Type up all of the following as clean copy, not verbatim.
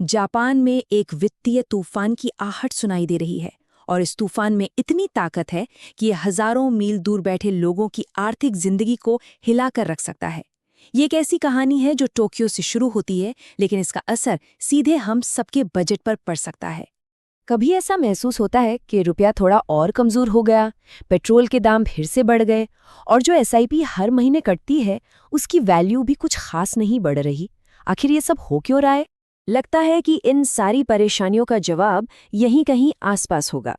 Japan में एक वित्तीय तूफान की आहट सुनाई दे रही है और इस तूफान में इतनी ताकत है कि ये हजारों मील दूर बैठे लोगों की आर्थिक जिंदगी को हिलाकर रख सकता है। ये एक ऐसी कहानी है जो टोक्यो से शुरू होती है, लेकिन इसका असर सीधे हम सबके बजट पर पड़ सकता है। कभी ऐसा महसूस होता है कि रुपया थोड़ा और कमजोर हो गया, पेट्रोल के दाम फिर से बढ़ गए और जो एसआईपी हर महीने कटती है उसकी वैल्यू भी कुछ खास नहीं बढ़ रही। आखिर ये सब हो क्यों रहा है? लगता है कि इन सारी परेशानियों का जवाब यहीं कहीं आसपास होगा।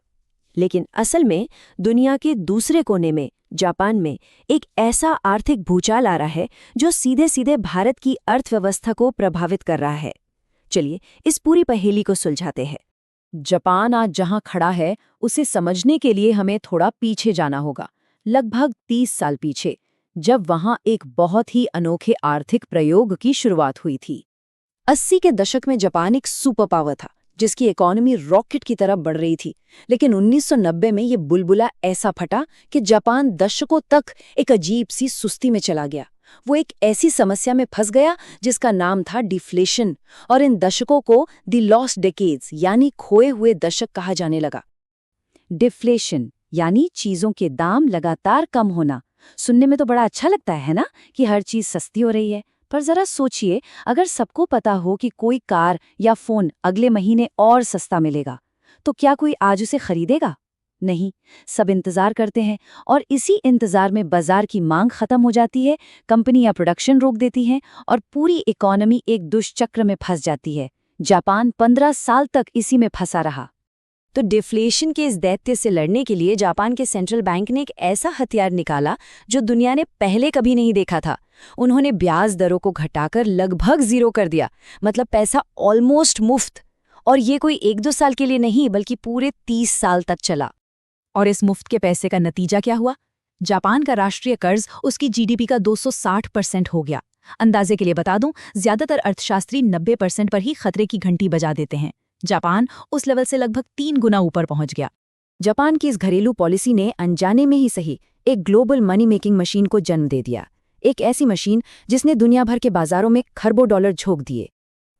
लेकिन असल में दुनिया के दूसरे कोने में, जापान में, एक ऐसा आर्थिक भूचाल आ रहा है जो सीधे सीधे भारत की अर्थव्यवस्था को प्रभावित कर रहा है। चलिए इस पूरी पहेली को सुलझाते हैं। जापान आज जहां खड़ा है उसे समझने के लिए हमें थोड़ा पीछे जाना होगा, लगभग 30 साल पीछे, जब वहां एक बहुत ही अनोखे आर्थिक प्रयोग की शुरुआत हुई थी। 80 के दशक में जापान एक सुपर पावर था जिसकी इकोनॉमी रॉकेट की तरफ बढ़ रही थी। लेकिन 1990 में ये बुलबुला ऐसा फटा कि जापान दशकों तक एक अजीब सी सुस्ती में चला गया। वो एक ऐसी समस्या में फंस गया जिसका नाम था डिफ्लेशन, और इन दशकों को द लॉस्ट डेकेड्स यानी खोए हुए दशक कहा जाने लगा। डिफ्लेशन यानी चीजों के दाम लगातार कम होना। सुनने में तो बड़ा अच्छा लगता है ना, कि हर चीज सस्ती हो रही है। पर जरा सोचिए, अगर सबको पता हो कि कोई कार या फोन अगले महीने और सस्ता मिलेगा, तो क्या कोई आज उसे खरीदेगा? नहीं, सब इंतजार करते हैं और इसी इंतजार में बाजार की मांग खत्म हो जाती है, कंपनियां प्रोडक्शन रोक देती हैं और पूरी इकोनॉमी एक दुष्चक्र में फंस जाती है। जापान 15 साल तक इसी में फंसा रहा। तो डिफ्लेशन के इस दैत्य से लड़ने के लिए जापान के सेंट्रल बैंक ने एक ऐसा हथियार निकाला जो दुनिया ने पहले कभी नहीं देखा था। उन्होंने ब्याज दरों को घटाकर लगभग जीरो कर दिया, मतलब पैसा ऑलमोस्ट मुफ्त। और ये कोई 1-2 साल के लिए नहीं, बल्कि पूरे 30 साल तक चला। और इस मुफ्त के पैसे का नतीजा क्या हुआ? जापान का राष्ट्रीय कर्ज उसकी जीडीपी का 260% हो गया। अंदाजे के लिए बता दूं, ज्यादातर अर्थशास्त्री 90% पर ही खतरे की घंटी बजा देते हैं। जापान उस लेवल से लगभग 3 गुना ऊपर पहुंच गया। जापान की इस घरेलू पॉलिसी ने अनजाने में ही सही एक ग्लोबल मनी मेकिंग मशीन को जन्म दे दिया। एक ऐसी मशीन जिसने दुनिया भर के बाजारों में खरबों डॉलर झोंक दिए।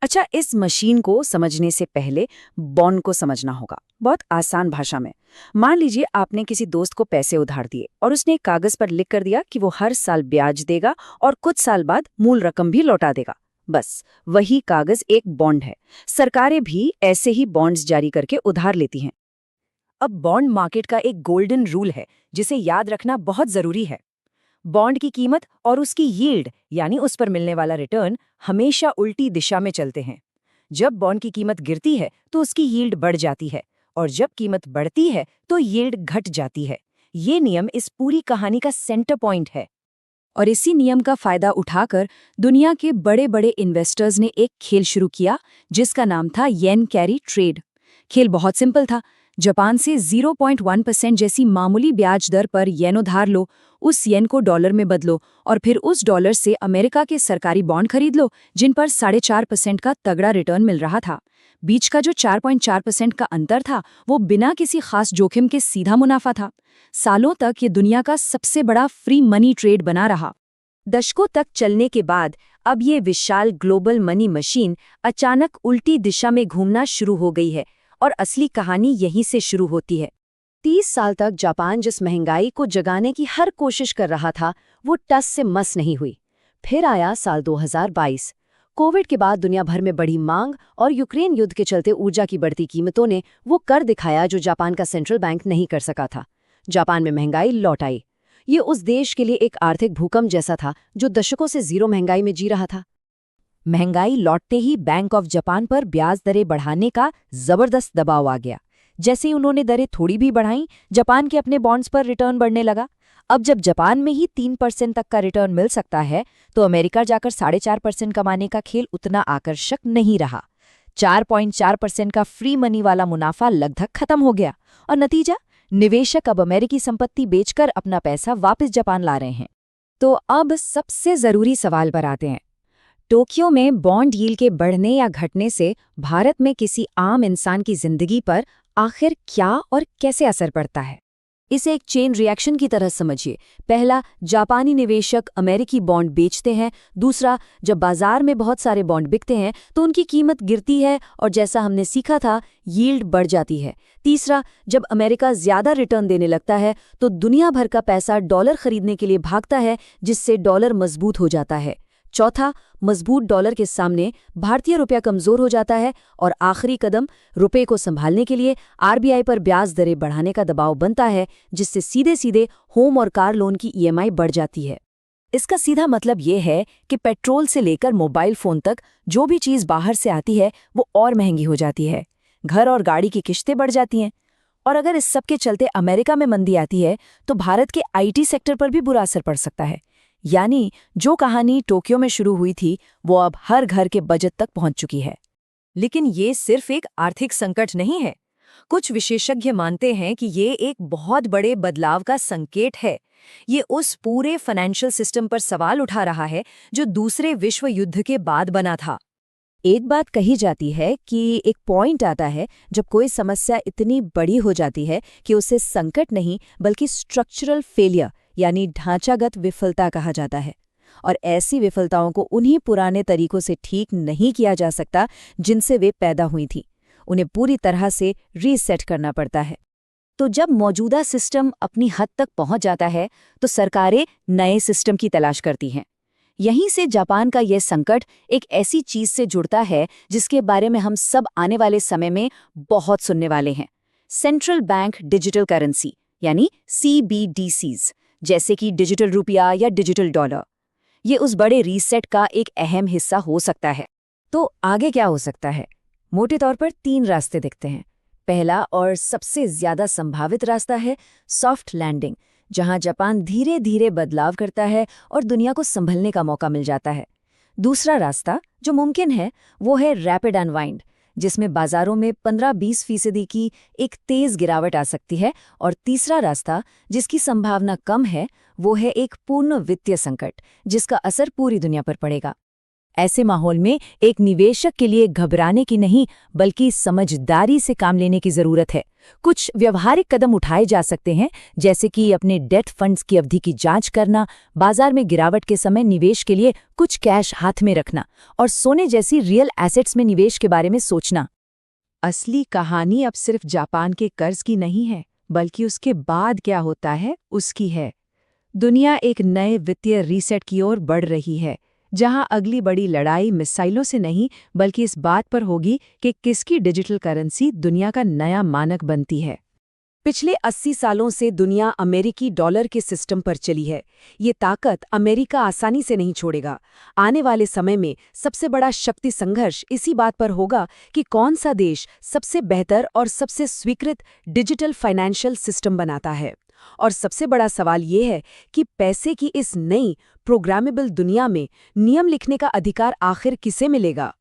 अच्छा, इस मशीन को समझने से पहले बॉन्ड को समझना होगा, बहुत आसान भाषा में। मान लीजिए आपने किसी दोस्त को पैसे उधार दिए और उसने एक कागज पर लिख कर दिया कि वो हर साल ब्याज देगा और कुछ साल बाद मूल रकम भी लौटा देगा। बस वही कागज एक बॉन्ड है। सरकारें भी ऐसे ही बॉन्ड्स जारी करके उधार लेती हैं। अब बॉन्ड मार्केट का एक गोल्डन रूल है जिसे याद रखना बहुत जरूरी है। बॉन्ड की कीमत और उसकी यील्ड यानी उस पर मिलने वाला रिटर्न हमेशा उल्टी दिशा में चलते हैं। जब बॉन्ड की कीमत गिरती है तो उसकी यील्ड बढ़ जाती है, और जब कीमत बढ़ती है तो यील्ड घट जाती है। ये नियम इस पूरी कहानी का सेंटर पॉइंट है। और इसी नियम का फायदा उठाकर दुनिया के बड़े बड़े इन्वेस्टर्स ने एक खेल शुरू किया जिसका नाम था येन कैरी ट्रेड। खेल बहुत सिंपल था। जापान से 0.1% जैसी मामूली ब्याज दर पर येन उधार लो, उस येन को डॉलर में बदलो और फिर उस डॉलर से अमेरिका के सरकारी बॉन्ड खरीद लो जिन पर 4.5% का तगड़ा रिटर्न मिल रहा था। बीच का जो 4.4% का अंतर था वो बिना किसी खास जोखिम के सीधा मुनाफा था। सालों तक ये दुनिया का सबसे बड़ा फ्री मनी ट्रेड बना रहा। दशकों तक चलने के बाद अब ये विशाल ग्लोबल मनी मशीन अचानक उल्टी दिशा में घूमना शुरू हो गई है, और असली कहानी यहीं से शुरू होती है। 30 साल तक जापान जिस महंगाई को जगाने की हर कोशिश कर रहा था वो टस से मस नहीं हुई। फिर आया साल 2022। कोविड के बाद दुनिया भर में बढ़ी मांग और यूक्रेन युद्ध के चलते ऊर्जा की बढ़ती कीमतों ने वो कर दिखाया जो जापान का सेंट्रल बैंक नहीं कर सका था। जापान में महंगाई लौट आई। ये उस देश के लिए एक आर्थिक भूकंप जैसा था जो दशकों से जीरो महंगाई में जी रहा था। महंगाई लौटते ही बैंक ऑफ जापान पर ब्याज दरें बढ़ाने का जबरदस्त दबाव आ गया। जैसे ही उन्होंने दरें थोड़ी भी बढ़ाई, जापान के अपने बॉन्ड्स पर रिटर्न बढ़ने लगा। अब जब जापान में ही 3% तक का रिटर्न मिल सकता है तो अमेरिका जाकर 4.5% कमाने का खेल उतना आकर्षक नहीं रहा। 4.4% का फ्री मनी वाला मुनाफा लगभग खत्म हो गया, और नतीजा, निवेशक अब अमेरिकी संपत्ति बेचकर अपना पैसा वापस जापान ला रहे हैं। तो अब सबसे जरूरी सवाल पर आते हैं। टोक्यो में बॉन्ड यील्ड के बढ़ने या घटने से भारत में किसी आम इंसान की जिंदगी पर आखिर क्या और कैसे असर पड़ता है? इसे एक चेन रिएक्शन की तरह समझिए। पहला, जापानी निवेशक अमेरिकी बॉन्ड बेचते हैं। दूसरा, जब बाजार में बहुत सारे बॉन्ड बिकते हैं तो उनकी कीमत गिरती है और जैसा हमने सीखा था, यील्ड बढ़ जाती है। तीसरा, जब अमेरिका ज्यादा रिटर्न देने लगता है तो दुनिया भर का पैसा डॉलर खरीदने के लिए भागता है, जिससे डॉलर मजबूत हो जाता है। चौथा, मजबूत डॉलर के सामने भारतीय रुपया कमजोर हो जाता है और आखिरी कदम, रुपये को संभालने के लिए आरबीआई पर ब्याज दरें बढ़ाने का दबाव बनता है, जिससे सीधे सीधे होम और कार लोन की ईएमआई बढ़ जाती है। इसका सीधा मतलब ये है कि पेट्रोल से लेकर मोबाइल फोन तक जो भी चीज़ बाहर से आती है वो और महंगी हो जाती है। घर और गाड़ी की किश्तें बढ़ जाती हैं। और अगर इस सब के चलते अमेरिका में मंदी आती है तो भारत के आईटी सेक्टर पर भी बुरा असर पड़ सकता है। यानी जो कहानी टोक्यो में शुरू हुई थी वो अब हर घर के बजट तक पहुंच चुकी है। लेकिन ये सिर्फ एक आर्थिक संकट नहीं है। कुछ विशेषज्ञ मानते हैं कि ये एक बहुत बड़े बदलाव का संकेत है। ये उस पूरे फाइनेंशियल सिस्टम पर सवाल उठा रहा है जो दूसरे विश्व युद्ध के बाद बना था। एक बात कही जाती है कि एक पॉइंट आता है जब कोई समस्या इतनी बड़ी हो जाती है कि उसे संकट नहीं बल्कि स्ट्रक्चरल फेलियर यानी ढांचागत विफलता कहा जाता है। और ऐसी विफलताओं को उन्हीं पुराने तरीकों से ठीक नहीं किया जा सकता जिनसे वे पैदा हुई थीं। उन्हें पूरी तरह से रीसेट करना पड़ता है। तो जब मौजूदा सिस्टम अपनी हद तक पहुंच जाता है तो सरकारें नए सिस्टम की तलाश करती हैं। यहीं से जापान का यह संकट एक ऐसी चीज से जुड़ता है जिसके बारे में हम सब आने वाले समय में बहुत सुनने वाले हैं। सेंट्रल बैंक डिजिटल करेंसी यानी CBDCs, जैसे कि डिजिटल रुपया या डिजिटल डॉलर। ये उस बड़े रीसेट का एक अहम हिस्सा हो सकता है। तो आगे क्या हो सकता है? मोटे तौर पर 3 रास्ते दिखते हैं। पहला और सबसे ज्यादा संभावित रास्ता है सॉफ्ट लैंडिंग, जहां जापान धीरे धीरे बदलाव करता है और दुनिया को संभलने का मौका मिल जाता है। दूसरा रास्ता जो मुमकिन है वो है रैपिड अनवाइंड, जिसमें बाजारों में 15-20% की एक तेज गिरावट आ सकती है। और तीसरा रास्ता जिसकी संभावना कम है वो है एक पूर्ण वित्तीय संकट, जिसका असर पूरी दुनिया पर पड़ेगा। ऐसे माहौल में एक निवेशक के लिए घबराने की नहीं बल्कि समझदारी से काम लेने की जरूरत है। कुछ व्यवहारिक कदम उठाए जा सकते हैं, जैसे कि अपने डेट फंड्स की अवधि की जांच करना, बाजार में गिरावट के समय निवेश के लिए कुछ कैश हाथ में रखना और सोने जैसी रियल एसेट्स में निवेश के बारे में सोचना। असली कहानी अब सिर्फ जापान के कर्ज की नहीं है, बल्कि उसके बाद क्या होता है उसकी है। दुनिया एक नए वित्तीय रीसेट की ओर बढ़ रही है, जहां अगली बड़ी लड़ाई मिसाइलों से नहीं बल्कि इस बात पर होगी कि किसकी डिजिटल करेंसी दुनिया का नया मानक बनती है। पिछले 80 सालों से दुनिया अमेरिकी डॉलर के सिस्टम पर चली है। ये ताकत अमेरिका आसानी से नहीं छोड़ेगा। आने वाले समय में सबसे बड़ा शक्ति संघर्ष इसी बात पर होगा कि कौन सा देश सबसे बेहतर और सबसे स्वीकृत डिजिटल फाइनेंशियल सिस्टम बनाता है। और सबसे बड़ा सवाल ये है कि पैसे की इस नई प्रोग्रामेबल दुनिया में नियम लिखने का अधिकार आखिर किसे मिलेगा।